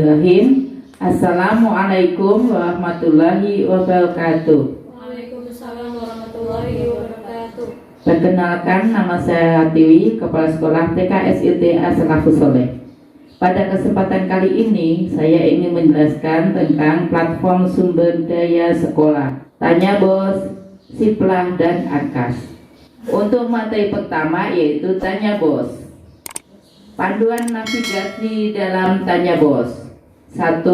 Bismillahirrahmanirrahim. Assalamualaikum warahmatullahi wabarakatuh. Waalaikumsalam warahmatullahi wabarakatuh. Perkenalkan, nama saya Tiwi, Kepala Sekolah TK SITA Salafus Soleh. Pada kesempatan kali ini, saya ingin menjelaskan tentang platform sumber daya sekolah, Tanya Bos, Siplah, dan Akas. Untuk materi pertama yaitu Tanya Bos. Panduan navigasi dalam Tanya Bos. 1.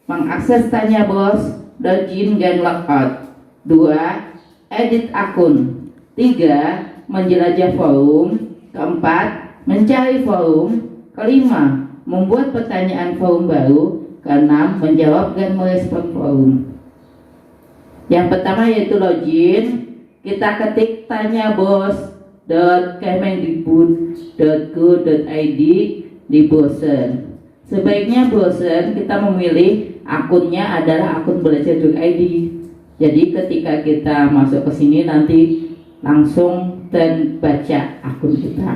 Mengakses Tanya Bos, login dan logout. 2. Edit akun. 3. Menjelajah forum. 4. Mencari forum. 5. Membuat pertanyaan forum baru. 6. Menjawab dan merespon forum. Yang pertama yaitu login. Kita ketik tanyabos.kemendikbud.go.id di browser. Sebaiknya browser kita memilih akunnya adalah akun belajar.id. Jadi ketika kita masuk ke sini nanti langsung terbaca akun kita.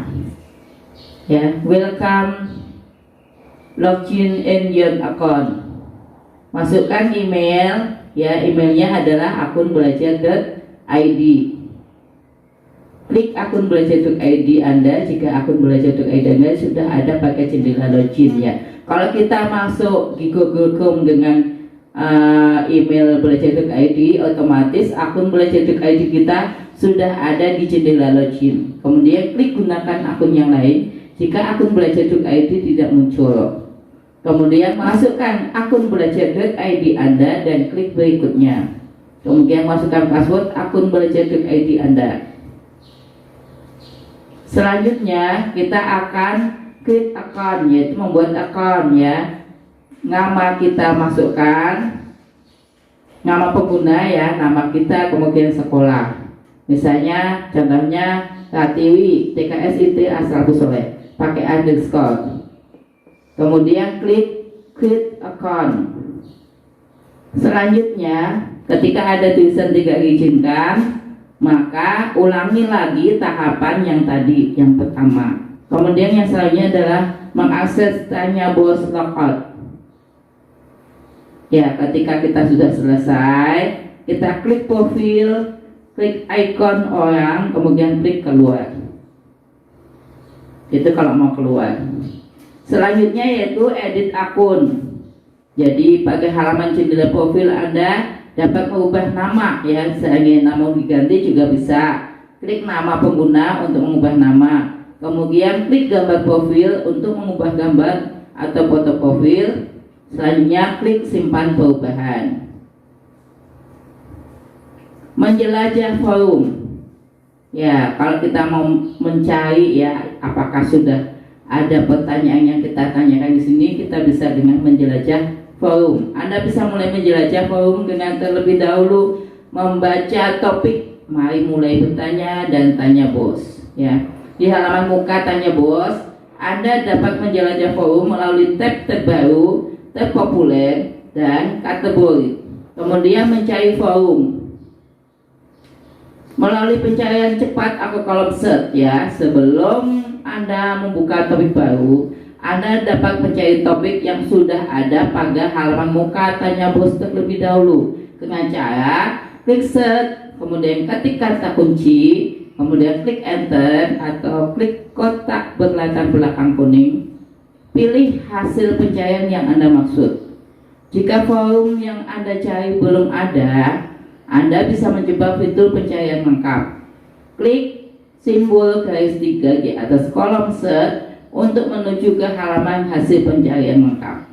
Ya, welcome, login in your account. Masukkan email, ya emailnya adalah akun belajar.id. Klik akun belajar.id Anda jika akun belajar.id Anda sudah ada pakai jendela login ya. Kalau kita masuk di Google Chrome dengan email belajar.id, otomatis akun belajar.id kita sudah ada di jendela login. Kemudian klik gunakan akun yang lain jika akun belajar.id tidak muncul. Kemudian masukkan akun belajar.id Anda dan klik berikutnya. Kemudian masukkan password akun belajar.id Anda. Selanjutnya kita akan klik akun, yaitu membuat akun ya. Nama kita masukkan, nama pengguna ya, nama kita kemudian sekolah. Misalnya contohnya Ratiwi TKSIT Salafus Soleh, pakai underscore. Kemudian klik create account. Selanjutnya ketika ada tulisan tidak diizinkan, maka ulangi lagi tahapan yang tadi, yang pertama. Kemudian yang selanjutnya adalah mengakses Tanya Bos logout. Ya, ketika kita sudah selesai, kita klik profil, klik icon orang, kemudian klik keluar. Itu kalau mau keluar. Selanjutnya yaitu edit akun. Jadi pada halaman jendela profil Anda dapat mengubah nama ya, seandainya nama diganti juga bisa. Klik nama pengguna untuk mengubah nama. Kemudian klik gambar profil untuk mengubah gambar atau foto profil. Selanjutnya klik simpan perubahan. Menjelajah forum. Ya, kalau kita mau mencari ya apakah sudah ada pertanyaan yang kita tanyakan di sini, kita bisa dengan menjelajah forum. Anda bisa mulai menjelajah forum dengan terlebih dahulu membaca topik mari mulai bertanya dan tanya bos ya. Di halaman muka Tanya Bos, Anda dapat menjelajah forum melalui tab terbaru, tab populer, dan kategori. Kemudian mencari forum melalui pencarian cepat atau kolom search ya. Sebelum Anda membuka topik baru, Anda dapat mencari topik yang sudah ada pada halaman muka Tanya Bos terlebih dahulu dengan cara klik search, kemudian ketik kata kunci, kemudian klik enter atau klik kotak berlatar belakang kuning. Pilih hasil pencarian yang Anda maksud. Jika forum yang Anda cari belum ada, Anda bisa mencoba fitur pencarian lengkap. Klik simbol garis 3 di atas kolom search untuk menuju ke halaman hasil pencarian lengkap.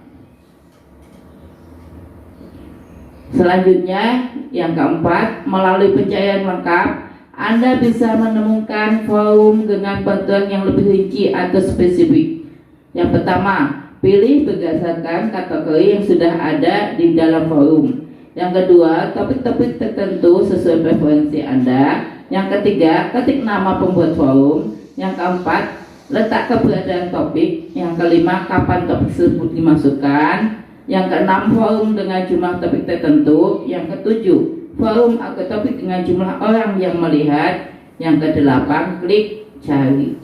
Selanjutnya, yang keempat, melalui pencarian lengkap, Anda bisa menemukan forum dengan bantuan yang lebih rinci atau spesifik. Yang pertama, pilih berdasarkan kategori yang sudah ada di dalam forum. Yang kedua, topik-topik tertentu sesuai preferensi Anda. Yang ketiga, ketik nama pembuat forum. Yang keempat, letak keberadaan topik. Yang kelima, kapan topik tersebut dimasukkan. Yang keenam, forum dengan jumlah topik tertentu. Yang ketujuh, forum atau topik dengan jumlah orang yang melihat. Yang kedelapan, klik cari.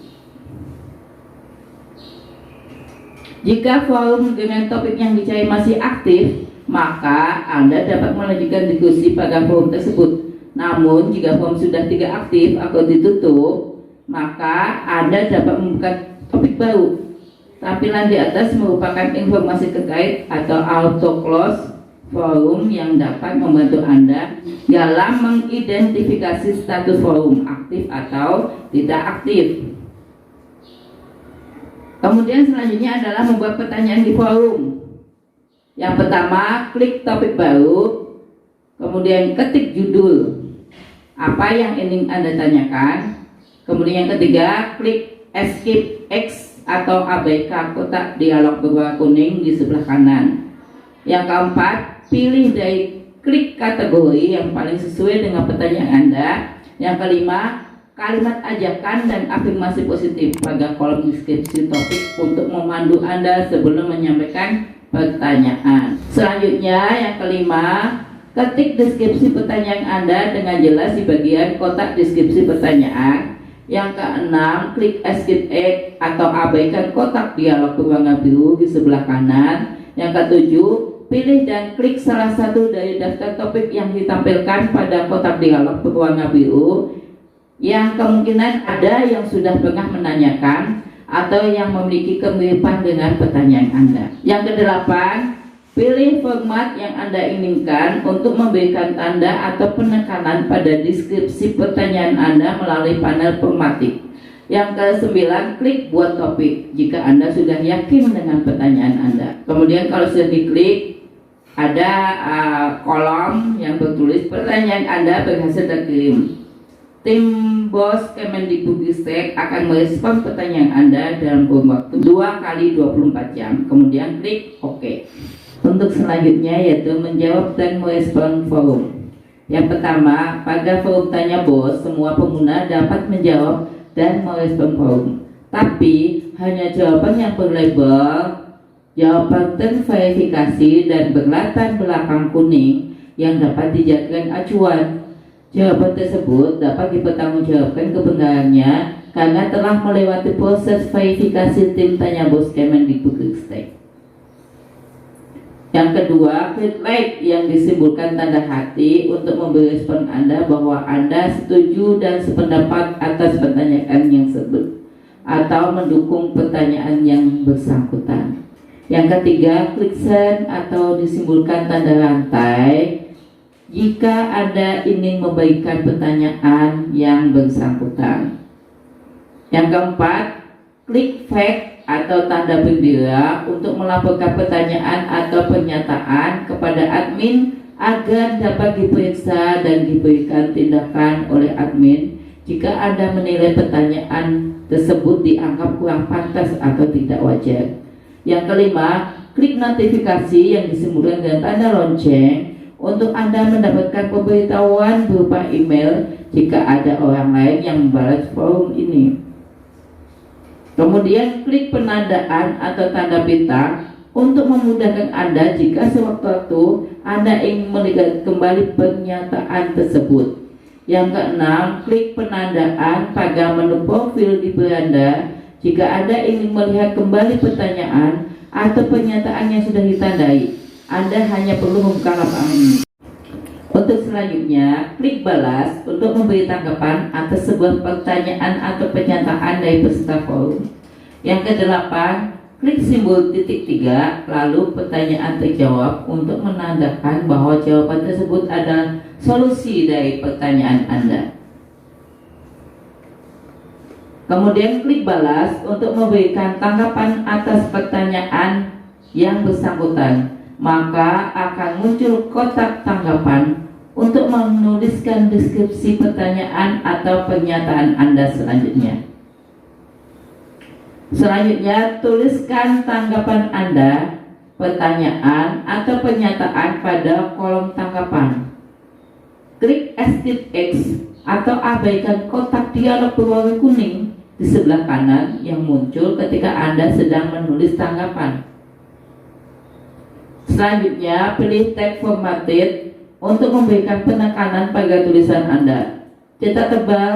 Jika forum dengan topik yang dicari masih aktif, maka Anda dapat melanjutkan diskusi pada forum tersebut. Namun, jika forum sudah tidak aktif atau ditutup, maka Anda dapat membuka topik baru. Tampilan di atas merupakan informasi terkait atau auto close forum yang dapat membantu Anda dalam mengidentifikasi status forum aktif atau tidak aktif. Kemudian selanjutnya adalah membuat pertanyaan di forum. Yang pertama, klik topik baru, kemudian ketik judul apa yang ingin Anda tanyakan. Kemudian yang ketiga, klik escape X atau abaikan kotak dialog berwarna kuning di sebelah kanan. Yang keempat, pilih dari klik kategori yang paling sesuai dengan pertanyaan Anda. Yang kelima, kalimat ajakan dan afirmasi positif pada kolom deskripsi topik untuk memandu Anda sebelum menyampaikan pertanyaan. Selanjutnya yang kelima, ketik deskripsi pertanyaan Anda dengan jelas di bagian kotak deskripsi pertanyaan. Yang keenam, klik escape X atau abaikan kotak dialog berwarna biru di sebelah kanan. Yang ketujuh, pilih dan klik salah satu dari daftar topik yang ditampilkan pada kotak dialog berwarna biru yang kemungkinan ada yang sudah pernah menanyakan atau yang memiliki kemiripan dengan pertanyaan Anda. Yang kedelapan, pilih format yang Anda inginkan untuk memberikan tanda atau penekanan pada deskripsi pertanyaan Anda melalui panel formatik. Yang kesembilan, klik buat topik jika Anda sudah yakin dengan pertanyaan Anda. Kemudian kalau sudah diklik, ada kolom yang bertulis pertanyaan Anda berhasil terkirim. Tim BOS Kemendikbudristek akan merespon pertanyaan Anda dalam kurun waktu 2 kali 24 jam. Kemudian klik OK. Untuk selanjutnya yaitu menjawab dan merespon forum. Yang pertama, pada forum Tanya BOS, semua pengguna dapat menjawab dan merespon forum. Tapi hanya jawaban yang berlabel jawaban terverifikasi dan berlatar belakang kuning yang dapat dijadikan acuan. Jawaban tersebut dapat dipertanggungjawabkan kebenarannya karena telah melewati proses verifikasi tim Tanya BOS Kemendikbudristek. Yang kedua, klik like yang disimbolkan tanda hati untuk memberi respon Anda bahwa Anda setuju dan sependapat atas pertanyaan yang tersebut atau mendukung pertanyaan yang bersangkutan. Yang ketiga, klik send atau disimbolkan tanda rantai jika Anda ingin memberikan pertanyaan yang bersangkutan. Yang keempat, klik fact atau tanda bendera untuk melaporkan pertanyaan atau pernyataan kepada admin agar dapat diperiksa dan diberikan tindakan oleh admin jika Anda menilai pertanyaan tersebut dianggap kurang pantas atau tidak wajar. Yang kelima, klik notifikasi yang disimbolkan dengan tanda lonceng untuk Anda mendapatkan pemberitahuan berupa email jika ada orang lain yang membalas forum ini. Kemudian klik penandaan atau tanda bintang untuk memudahkan Anda jika sewaktu-waktu Anda ingin melihat kembali pernyataan tersebut. Yang keenam, klik penandaan pada menu profil di beranda jika Anda ingin melihat kembali pertanyaan atau pernyataan yang sudah ditandai. Anda hanya perlu membuka lapangan ini. Untuk selanjutnya, klik balas untuk memberi tanggapan atas sebuah pertanyaan atau pernyataan dari peserta forum. Yang kedelapan, klik simbol titik 3 lalu pertanyaan terjawab untuk menandakan bahwa jawaban tersebut adalah solusi dari pertanyaan Anda. Kemudian klik balas untuk memberikan tanggapan atas pertanyaan yang bersangkutan. Maka akan muncul kotak tanggapan untuk menuliskan deskripsi pertanyaan atau pernyataan Anda selanjutnya. Selanjutnya, tuliskan tanggapan Anda, pertanyaan atau pernyataan pada kolom tanggapan. Klik escape X atau abaikan kotak dialog berwarna kuning di sebelah kanan yang muncul ketika Anda sedang menulis tanggapan. Selanjutnya, pilih tag formatted untuk memberikan penekanan pada tulisan Anda. Cetak tebal,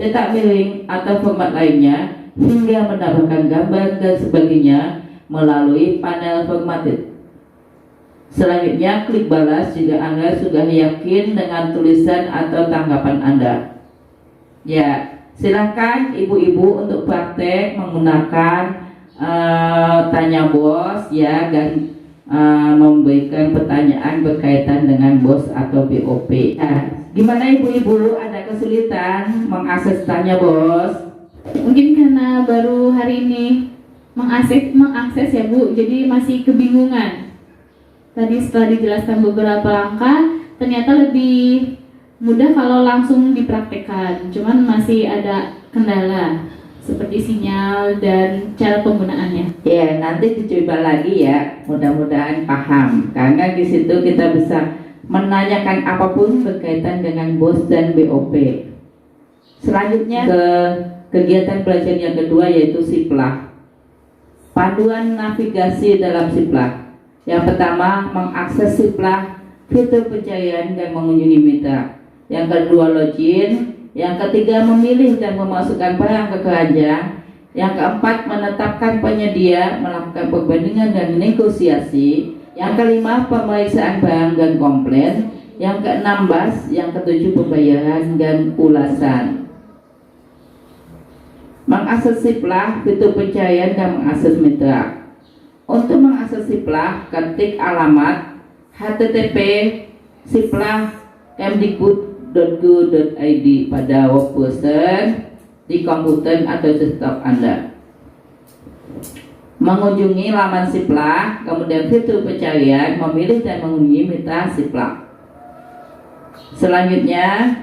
cetak miring, atau format lainnya hingga menambahkan gambar dan sebagainya melalui panel formatted. Selanjutnya, klik balas jika Anda sudah yakin dengan tulisan atau tanggapan Anda. Ya, silakan ibu-ibu untuk praktek menggunakan tanya bos ya, dan memberikan pertanyaan berkaitan dengan bos atau BOP. Nah, gimana ibu-ibu, ada kesulitan mengakses tanya bos? Mungkin karena baru hari ini mengakses ya Bu, jadi masih kebingungan. Tadi setelah dijelaskan beberapa langkah, ternyata lebih mudah kalau langsung dipraktekkan. Cuman masih ada kendala seperti sinyal dan cara penggunaannya. Ya, nanti dicoba lagi ya, mudah-mudahan paham. Karena di situ kita bisa menanyakan apapun berkaitan dengan BOS dan BOP. Selanjutnya ke kegiatan belajar yang kedua, yaitu SIPLAH. Panduan navigasi dalam SIPLAH. Yang pertama, mengakses SIPLAH, fitur pencarian dan mengunjungi mitra. Yang kedua, login. Yang ketiga, memilih dan memasukkan barang ke keranjang. Yang keempat, menetapkan penyedia, melakukan perbandingan dan negosiasi. Yang kelima, pemeriksaan barang dan komplain. Yang keenam, yang ketujuh, pembayaran dan ulasan. Mengakses SIPLAH, fitur pencarian dan mengakses mitra. Untuk mengakses SIPLAH, ketik alamat http://siplah.kemdikbud.go.id pada web browser di komputer atau desktop Anda. Mengunjungi laman SIPLAH, kemudian fitur pencarian, memilih dan mengunjungi mitra SIPLAH. Selanjutnya,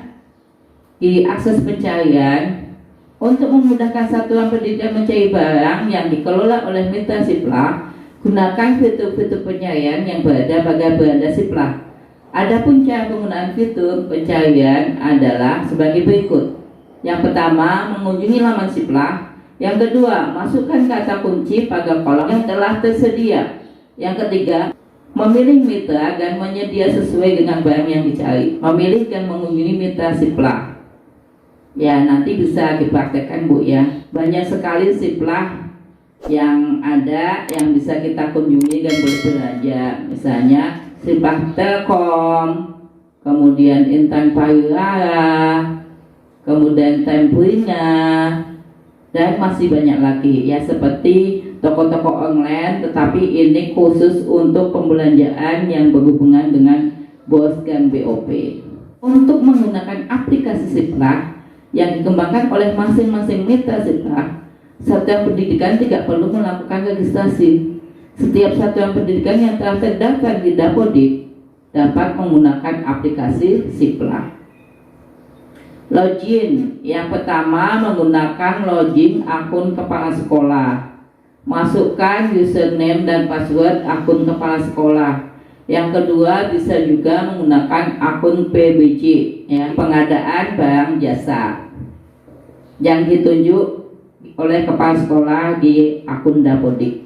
di akses pencarian, untuk memudahkan satuan pendidikan mencari barang yang dikelola oleh mitra SIPLAH, gunakan fitur-fitur pencarian yang berada pada beranda SIPLAH. Adapun cara penggunaan fitur pencarian adalah sebagai berikut. Yang pertama, mengunjungi laman SIPLAH. Yang kedua, masukkan kata kunci pada kolom yang telah tersedia. Yang ketiga, memilih mitra dan menyedia sesuai dengan barang yang dicari. Memilih dan mengunjungi mitra SIPLAH. Ya, nanti bisa dipraktekkan Bu ya. Banyak sekali SIPLAH yang ada yang bisa kita kunjungi dan berbelanja. Misalnya SIPLAH Telkom, kemudian Intan Pariwara, kemudian Templina, dan masih banyak lagi ya, seperti toko-toko online, tetapi ini khusus untuk pembelanjaan yang berhubungan dengan BOS dan BOP. Untuk menggunakan aplikasi SIPLAH yang dikembangkan oleh masing-masing mitra SIPLAH, satuan pendidikan tidak perlu melakukan registrasi. Setiap satuan pendidikan yang telah terdaftar di Dapodik dapat menggunakan aplikasi SIPLAH. Login, yang pertama menggunakan login akun kepala sekolah. Masukkan username dan password akun kepala sekolah. Yang kedua, bisa juga menggunakan akun PBJ, ya, pengadaan barang jasa, yang ditunjuk oleh kepala sekolah di akun Dapodik.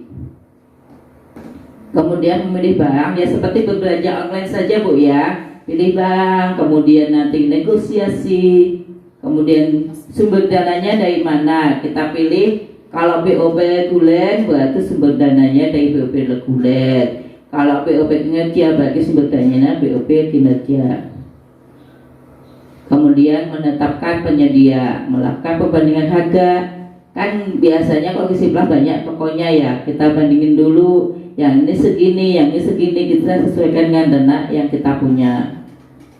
Kemudian memilih barang, ya seperti berbelanja online saja Bu ya. Pilih barang, kemudian nanti negosiasi, kemudian sumber dananya dari mana. Kita pilih, kalau BOP reguler berarti sumber dananya dari BOP reguler. Kalau BOP kinerja berarti sumber dananya BOP kinerja. Kemudian menetapkan penyedia, melakukan perbandingan harga. Kan biasanya kalau di SIPLAH banyak tokonya ya, kita bandingin dulu, yang ini segini, yang ini segini, kita sesuaikan dengan dana yang kita punya.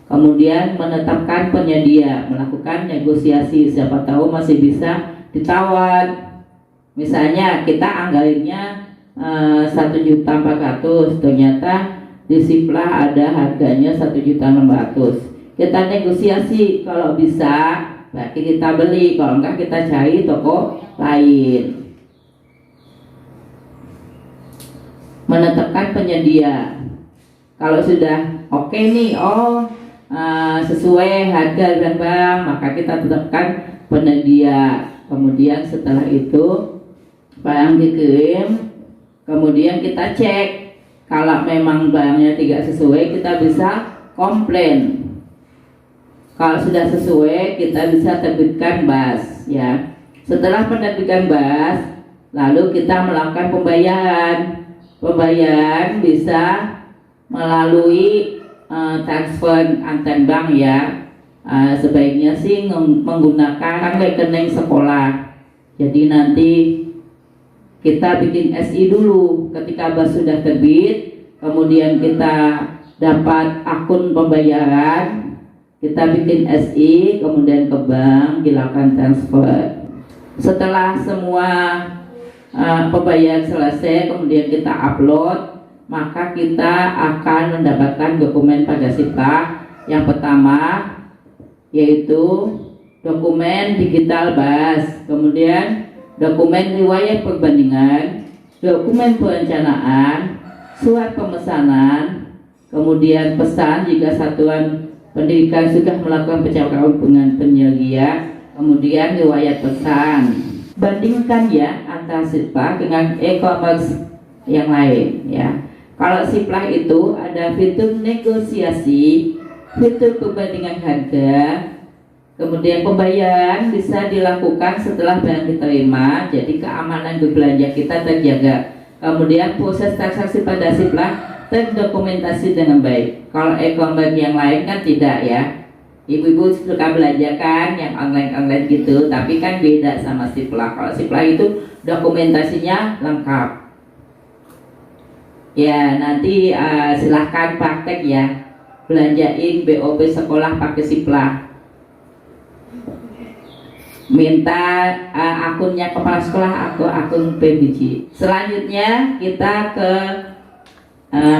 Kemudian menetapkan penyedia, melakukan negosiasi, siapa tahu masih bisa ditawar. Misalnya kita anggarannya 1.400.000, ternyata di SIPLAH ada harganya 1.600.000. Kita negosiasi, kalau bisa berarti kita beli, kalau enggak kita cari toko lain. Menetapkan penyedia, kalau sudah oke nih, sesuai harga dan barang, maka kita tetapkan penyedia. Kemudian setelah itu barang dikirim, kemudian kita cek, kalau memang barangnya tidak sesuai kita bisa komplain. Kalau sudah sesuai kita bisa terbitkan BAS ya. Setelah penerbitan BAS, Lalu kita melakukan pembayaran. Pembayaran bisa melalui transfer antar bank ya. Sebaiknya sih menggunakan rekening sekolah. Jadi nanti kita bikin SI dulu ketika BAS sudah terbit, kemudian kita dapat akun pembayaran, kita bikin SI, kemudian ke bank dilakukan transfer. Setelah semua pembayaran selesai, kemudian kita upload, maka kita akan mendapatkan dokumen pada Siplak. Yang pertama yaitu dokumen digital BAS, kemudian dokumen riwayat perbandingan, dokumen perencanaan, surat pemesanan, kemudian pesan jika satuan pendidikan sudah melakukan percakapan dengan penyedia, kemudian riwayat pesan. Bandingkan ya antara Siplak dengan e-commerce yang lain ya. Kalau Siplak itu ada fitur negosiasi, fitur perbandingan harga, kemudian pembayaran bisa dilakukan setelah barang diterima, jadi keamanan berbelanja kita terjaga. Kemudian proses transaksi pada Siplak terdokumentasi dengan baik. Kalau e-commerce yang lain kan tidak ya. Ibu-ibu suka belanja kan yang online gitu, tapi kan beda sama Siplak. Kalau Siplak itu dokumentasinya lengkap. Ya nanti silahkan praktek ya, belanjain BOP sekolah pakai Siplak. Minta akunnya kepala sekolah atau akun PBJ. Selanjutnya kita ke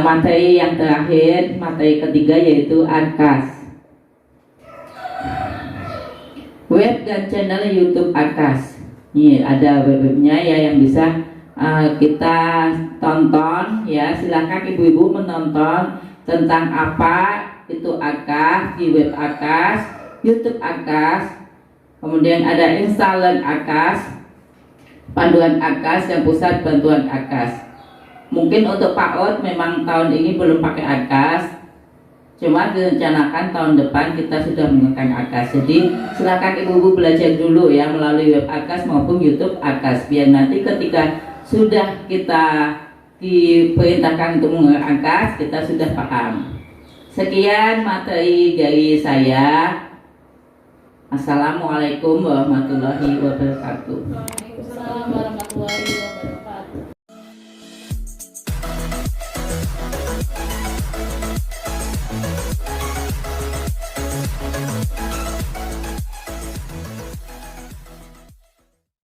materi yang terakhir, materi ketiga yaitu ANKAS. Web dan channel YouTube ANKAS. Ini ada webnya ya yang bisa kita tonton ya. Silakan ibu-ibu menonton tentang apa itu ANKAS di web ANKAS, YouTube ANKAS. Kemudian ada installer ANKAS, panduan ANKAS, dan pusat bantuan ANKAS. Mungkin untuk PAUD memang tahun ini belum pakai ANKAS, cuma direncanakan tahun depan kita sudah menggunakan ANKAS. Jadi silakan ibu-ibu belajar dulu ya melalui web ANKAS maupun YouTube ANKAS, biar nanti ketika sudah kita diperintahkan untuk menggunakan ANKAS kita sudah paham. Sekian materi dari saya. Assalamualaikum warahmatullahi wabarakatuh. Waalaikumsalam warahmatullahi wabarakatuh.